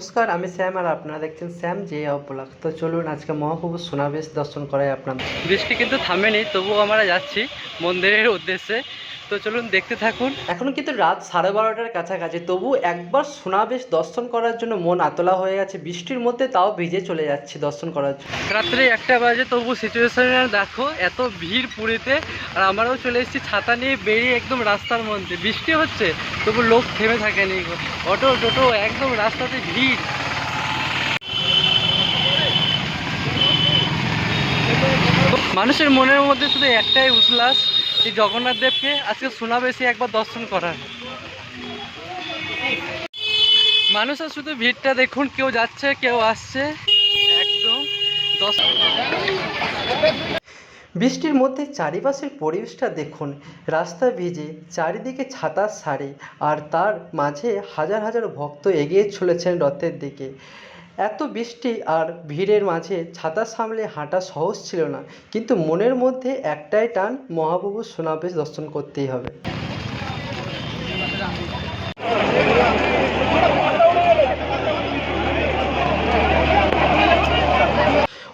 নমস্কার, আমি শ্যাম আর আপনারা দেখছেন শ্যাম যে ব্লগ। তো চলুন আজকে মহাপ্রভুর সোনাবেশ দর্শন করাই আপনাদের। বৃষ্টি কিন্তু থামেনি, তবুও আমরা যাচ্ছি মন্দিরের উদ্দেশ্যে। তো চলুন দেখতে থাকুন। এখন কিন্তু রাত 12:30টার কাছাকাছি, তবু একবার সোনাবেশ দর্শন করার জন্য মন আতলা হয়ে গেছে। বৃষ্টির মধ্যে তাও ভিজে চলে যাচ্ছি দর্শন করার জন্য। রাত্রে 1টা বাজে, তবু সিচুয়েশন দেখো, এত ভিড় পুরীতে। আর আমরাও চলে এসেছি ছাতা নিয়ে, বেরিয়ে একদম রাস্তার মধ্যে। বৃষ্টি হচ্ছে তবু লোক থেমে থাকেনি, অটো টোটো একদম রাস্তাতে ভিড়। মানুষের মনের মধ্যে শুধু একটাই উল্লাস, এই জগন্নাথ দেবকে আজকে সোনাবেশে একবার দর্শন করার। মানুষের শুধু ভিড়টা দেখুন, কেউ যাচ্ছে কেউ আসছে, একদম বৃষ্টির মধ্যে চারিপাশের পরিবেশটা দেখুন। রাস্তা ভিজে, চারিদিকে ছাতার সারি, আর তার মাঝে হাজার হাজার ভক্ত এগিয়ে চলেছেন রথের দিকে। এত বৃষ্টি আর ভিড়ের মাঝে ছাতা সামলে হাঁটা সহজ ছিল না, কিন্তু মনের মধ্যে একটাই টান, মহাপ্রভুর সোনাবেশ দর্শন করতেই হবে।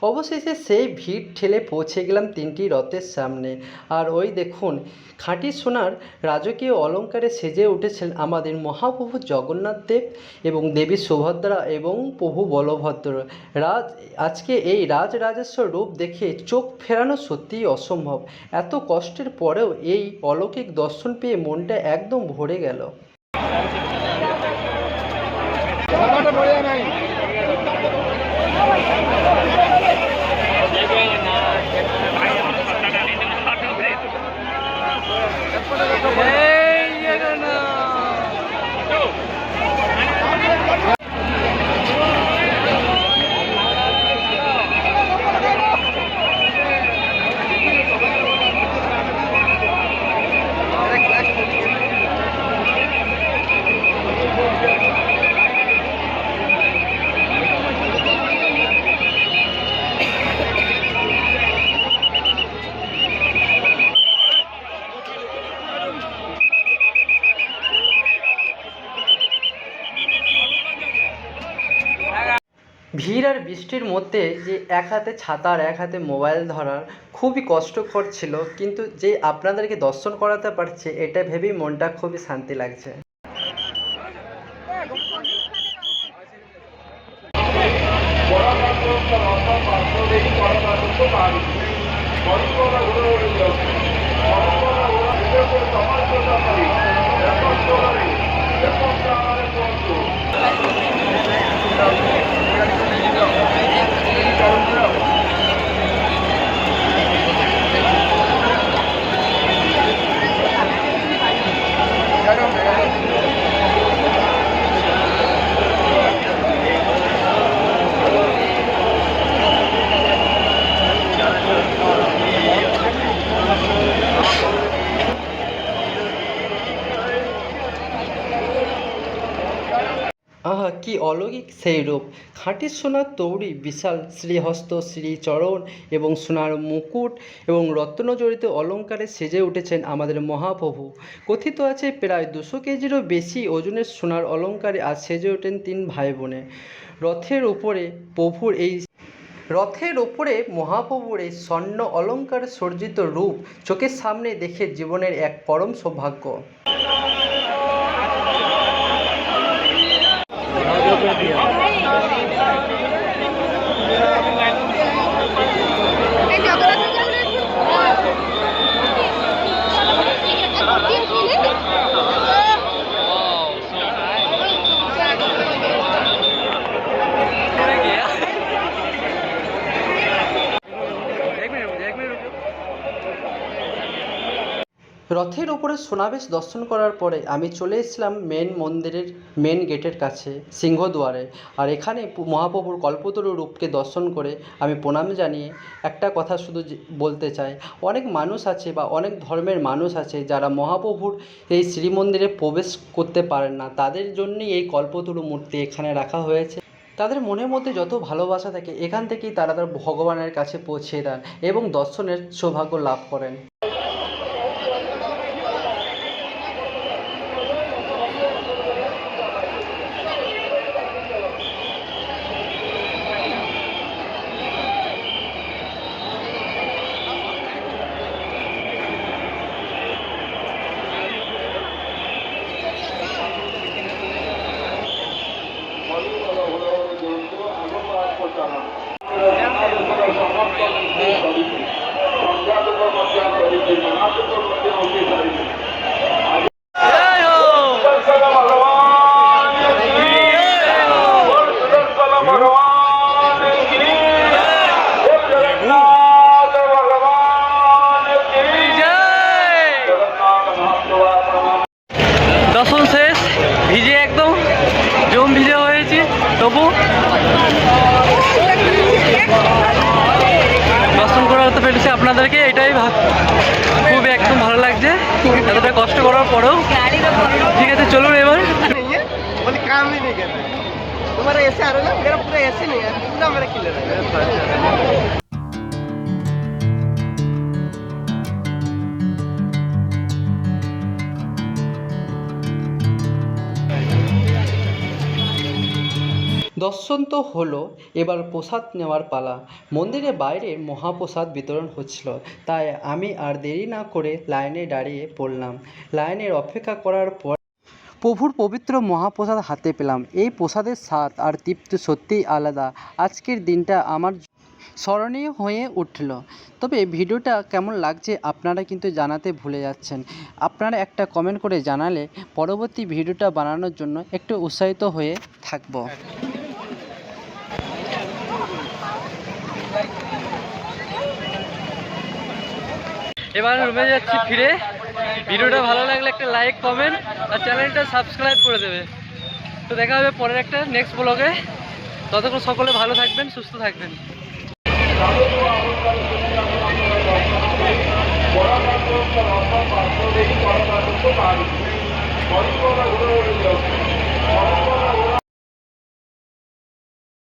অবশেষে সেই ভিড় ঠেলে পৌঁছে গেলাম 3টি রথের সামনে। আর ওই দেখুন, খাঁটি সোনার রাজকীয় অলঙ্কারে সেজে উঠেছেন আমাদের মহাপ্রভু জগন্নাথ দেব এবং দেবী সুভদ্রা এবং প্রভু বলভদ্র। আজকে এই রাজরাজেশ্বর রূপ দেখে চোখ ফেরানো সত্যিই অসম্ভব। এত কষ্টের পরেও এই অলৌকিক দর্শন পেয়ে মনটা একদম ভরে গেল। ভিড় আর বৃষ্টির মধ্যে যে এক হাতে ছাতা আর এক হাতে মোবাইল ধরার খুবই কষ্টকর ছিল, কিন্তু যে আপনাদেরকে দর্শন করাতে পারছে এটা ভেবেই মনটা খুবই শান্তি লাগছে। আহা, কি অলৌকিক সেই রূপ! খাঁটি সোনার তৈরি বিশাল শ্রীহস্ত, শ্রীচরণ এবং সোনার মুকুট এবং রত্নজড়িত অলঙ্কারে সেজে উঠেছেন আমাদের মহাপ্রভু। কথিত আছে প্রায় 200 কেজিরও বেশি ওজনের সোনার অলঙ্কারে আজ সেজে ওঠেন 3 ভাই বোনে। রথের ওপরে মহাপ্রভুর এই স্বর্ণ অলঙ্কার সজ্জিত রূপ চোখের সামনে দেখে জীবনের এক পরম সৌভাগ্য। রথের উপরে সোনাবেশ দর্শন করার পরে আমি চলে এসেছিলাম মন্দিরের মেন গেটের কাছে, সিংহদুয়ারে। আর এখানে মহাপ্রভুর কল্পতরু রূপকে দর্শন করে আমি প্রণাম জানিয়ে একটা কথা শুধু বলতে চাই, অনেক মানুষ আছে বা অনেক ধর্মের মানুষ আছে যারা মহাপ্রভুর এই শ্রীমন্দিরে প্রবেশ করতে পারেন না। তাদের জন্যই এই কল্পতরু মূর্তি এখানে রাখা হয়েছে। তাদের মনের মধ্যে যত ভালোবাসা থাকে এখান থেকেই তারা তার ভগবানের কাছে পৌঁছে দেন এবং দর্শনের সৌভাগ্য লাভ করেন। দর্শন শেষ, ভিজে একদম জম ভিজে হয়েছি, তবু দর্শন করাতে পেরেছি আপনাদেরকে, এটাই খুব একদম ভালো লাগছে এতটা কষ্ট করার পরেও। ঠিক আছে চলুন এবার। काम ही नहीं करते तुम्हारा ऐसे आ रहा है ना, मेरा पूरा ऐसे नहीं है, पूरा मेरा क्लियर है। দর্শন তো হলো, এবার প্রসাদ নেওয়ার পালা। মন্দিরের বাইরে মহাপ্রসাদ বিতরণ হচ্ছিল, তাই আমি আর দেরি না করে লাইনে দাঁড়িয়ে পড়লাম। লাইনের অপেক্ষা করার পর প্রভুর পবিত্র মহাপ্রসাদ হাতে পেলাম। এই প্রসাদের স্বাদ আর তৃপ্তি সত্যিই আলাদা। আজকের দিনটা আমার স্মরণীয় হয়ে উঠল। তবে ভিডিওটা কেমন লাগছে আপনারা কিন্তু জানাতে ভুলে যাচ্ছেন। আপনারা একটা কমেন্ট করে জানালে পরবর্তী ভিডিওটা বানানোর জন্য একটু উৎসাহিত হয়ে থাকব। এবার রুমে যাচ্ছি ফিরে। ভিডিওটা ভালো লাগলে একটা লাইক, কমেন্ট আর চ্যানেলটা সাবস্ক্রাইব করে দেবে। তো দেখা হবে পরের একটা নেক্সট ব্লগে। ততক্ষণ সকলে ভালো থাকবেন, সুস্থ থাকবেন।